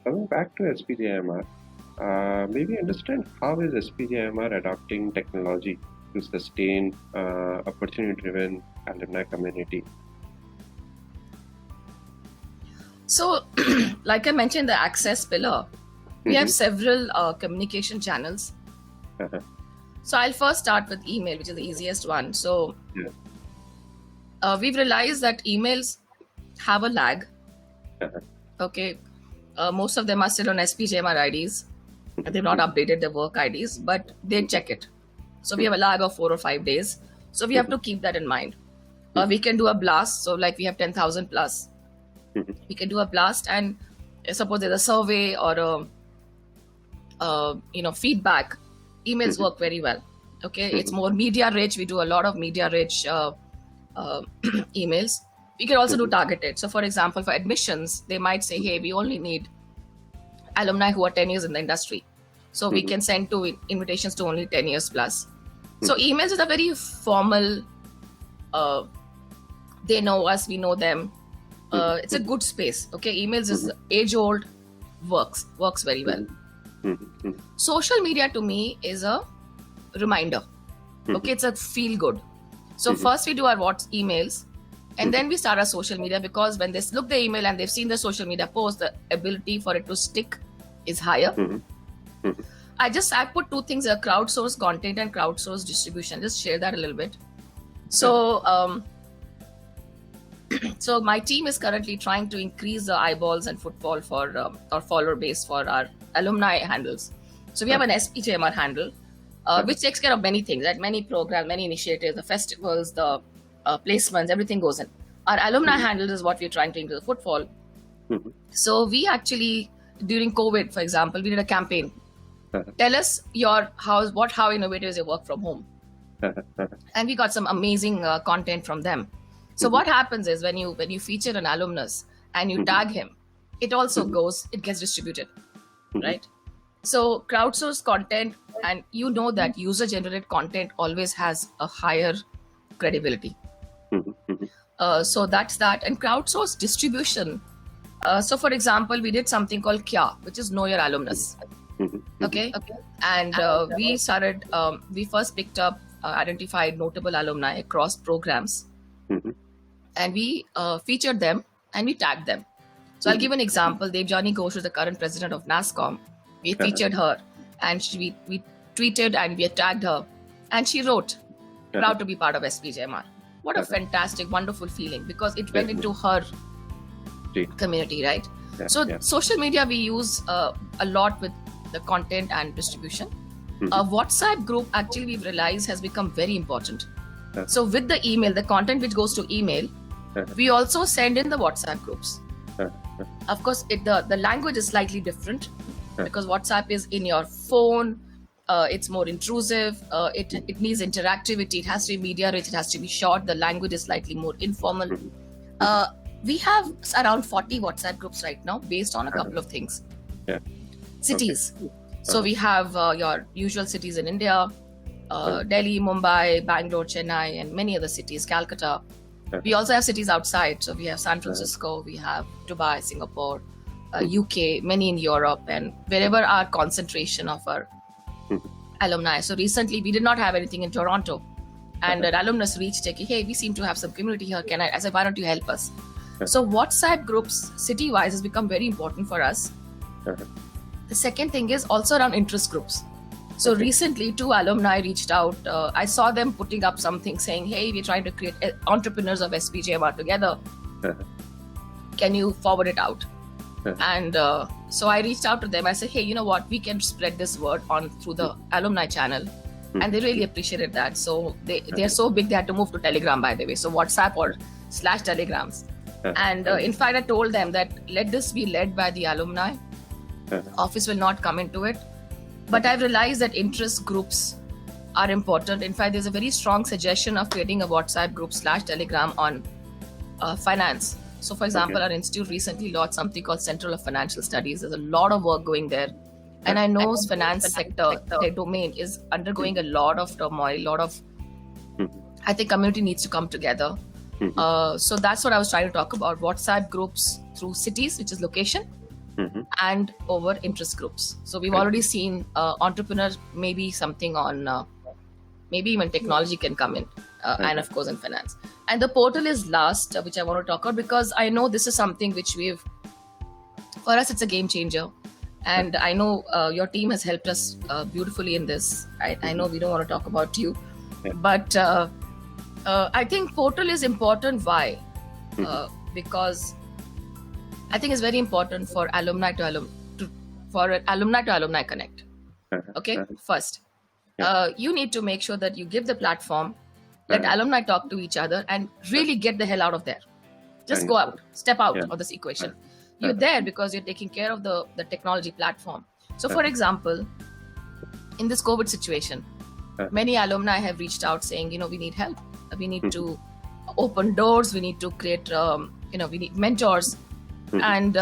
coming back to SPJIMR, maybe understand how is SPJIMR adopting technology to sustain opportunity-driven alumni community? So, like I mentioned, the access pillar, we have several communication channels. Uh-huh. So I'll first start with email, which is the easiest one. So we've realized that emails have a lag. Okay. Most of them are still on SPJMR IDs. They've not updated their work IDs, but they check it. So we have a lag of 4 or 5 days. So we have to keep that in mind. We can do a blast. So like we have 10,000 plus. We can do a blast, and suppose there's a survey or a feedback. Emails work very well. Okay, it's more media rich. We do a lot of media rich emails. We can also do targeted. So for example, for admissions, they might say, hey, we only need alumni who are 10 years in the industry. So we can send invitations to only 10 years plus. So emails is a very formal, they know us, we know them. It's a good space. Okay, emails is age old, works very well. Social media to me is a reminder. Okay, it's a feel good. So first we do our emails, and then we start our social media, because when they look the email and they've seen the social media post, the ability for it to stick is higher. I put two things here: crowdsourced content and crowdsourced distribution. Just share that a little bit. So so my team is currently trying to increase the eyeballs and footfall for our follower base for our alumni handles. So we have an SPJMR handle, which takes care of many things, right? Many programs, many initiatives, the festivals, the placements, everything goes in. Our alumni handle is what we're trying to increase the footfall. So we actually, during COVID, for example, we did a campaign. Tell us how innovative is your work from home? And we got some amazing content from them. So what happens is when you feature an alumnus and you tag him, it also gets distributed, right? So crowdsourced content, and you know that user-generated content always has a higher credibility. So that's that. And crowdsourced distribution. So for example, we did something called KYA, which is Know Your Alumnus. Okay. And we started, we first picked up, identified notable alumni across programs. And we featured them and we tagged them. So I'll give an example. Devjani Ghosh is the current president of NASSCOM. We featured her, and we tweeted and we tagged her, and she wrote, proud to be part of SPJMR. What a fantastic, wonderful feeling, because it went into her community, right? So social media we use a lot with the content and distribution. A WhatsApp group, actually, we've realized has become very important. So with the email, the content which goes to email, we also send in the WhatsApp groups. Of course, the language is slightly different, because WhatsApp is in your phone. It's more intrusive. It needs interactivity. It has to be media rich. It has to be short. The language is slightly more informal. We have around 40 WhatsApp groups right now, based on a couple of things. Cities. So we have your usual cities in India, Delhi, Mumbai, Bangalore, Chennai, and many other cities, Calcutta. We also have cities outside. So we have San Francisco, we have Dubai, Singapore, UK, many in Europe, and wherever our concentration of our alumni. So recently we did not have anything in Toronto, and an alumnus reached, hey, we seem to have some community here. I said, why don't you help us? So WhatsApp groups city-wise has become very important for us. The second thing is also around interest groups. So recently 2 alumni reached out. I saw them putting up something saying, hey, we're trying to create entrepreneurs of SPJMR together. Can you forward it out? And so I reached out to them. I said, hey, you know what? We can spread this word on through the alumni channel. And they really appreciated that. So they're so big, they had to move to Telegram, by the way. So WhatsApp or /Telegrams. And in fact, I told them that let this be led by the alumni. Office will not come into it. But I've realized that interest groups are important. In fact, there's a very strong suggestion of creating a WhatsApp group /Telegram on finance. So for example, our institute recently launched something called Central of Financial Studies. There's a lot of work going there. And I know finance sector, their domain is undergoing a lot of turmoil, I think community needs to come together. So that's what I was trying to talk about. WhatsApp groups through cities, which is location, and over interest groups. So we've already seen entrepreneurs, maybe something on, maybe even technology can come in, and of course in finance. And the portal is last, which I want to talk about, because I know this is something which for us, it's a game changer. And I know your team has helped us beautifully in this. I know we don't want to talk about you, but I think portal is important. Why? Because I think it's very important for alumni to alumni connect. Okay, first, you need to make sure that you give the platform, let alumni talk to each other, and really get the hell out of there. Just go out, step out of this equation. You're there because you're taking care of the technology platform. So, for example, in this COVID situation, many alumni have reached out saying, we need help. We need to open doors. We need to create, we need mentors. And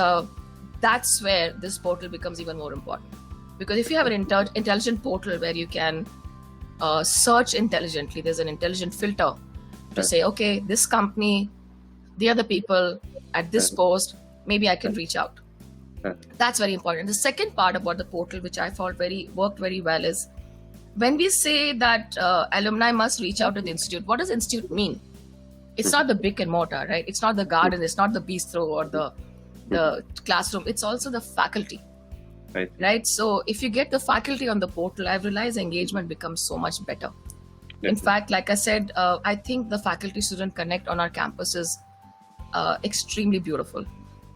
that's where this portal becomes even more important. Because if you have an intelligent portal where you can search intelligently, there's an intelligent filter to say, okay, this company, the other people at this post, maybe I can reach out. That's very important. The second part about the portal, which I thought worked very well, is when we say that alumni must reach out to the institute. What does institute mean? It's not the brick and mortar, right? It's not the garden. It's not the bistro or the classroom. It's also the faculty, right? So if you get the faculty on the portal, I've realized engagement becomes so much better. In fact, like I said, I think the faculty-student connect on our campus is extremely beautiful.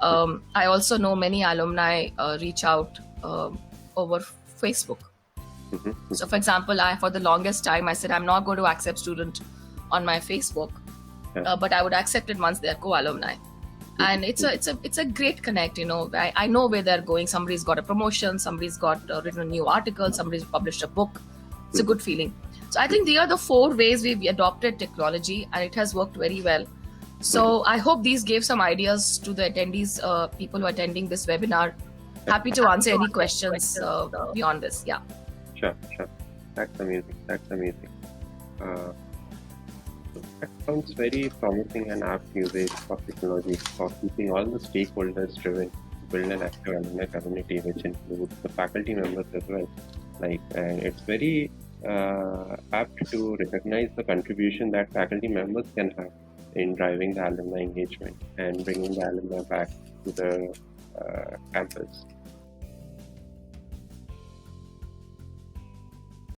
I also know many alumni reach out over Facebook. So, for example, for the longest time, I said, I'm not going to accept student on my Facebook, but I would accept it once they're co-alumni. And it's a great connect. I know where they're going. Somebody's got a promotion, somebody's got written a new article, somebody's published a book. It's a good feeling. So I think these are the 4 ways we've adopted technology, and it has worked very well. So I hope these gave some ideas to the attendees, people who are attending this webinar. Happy to answer any questions beyond this. Yeah. Sure. That's amazing. That sounds very promising and apt usage of technology for keeping all the stakeholders driven to build an active alumni community, which includes the faculty members as well. And it's very apt to recognize the contribution that faculty members can have in driving the alumni engagement and bringing the alumni back to the campus.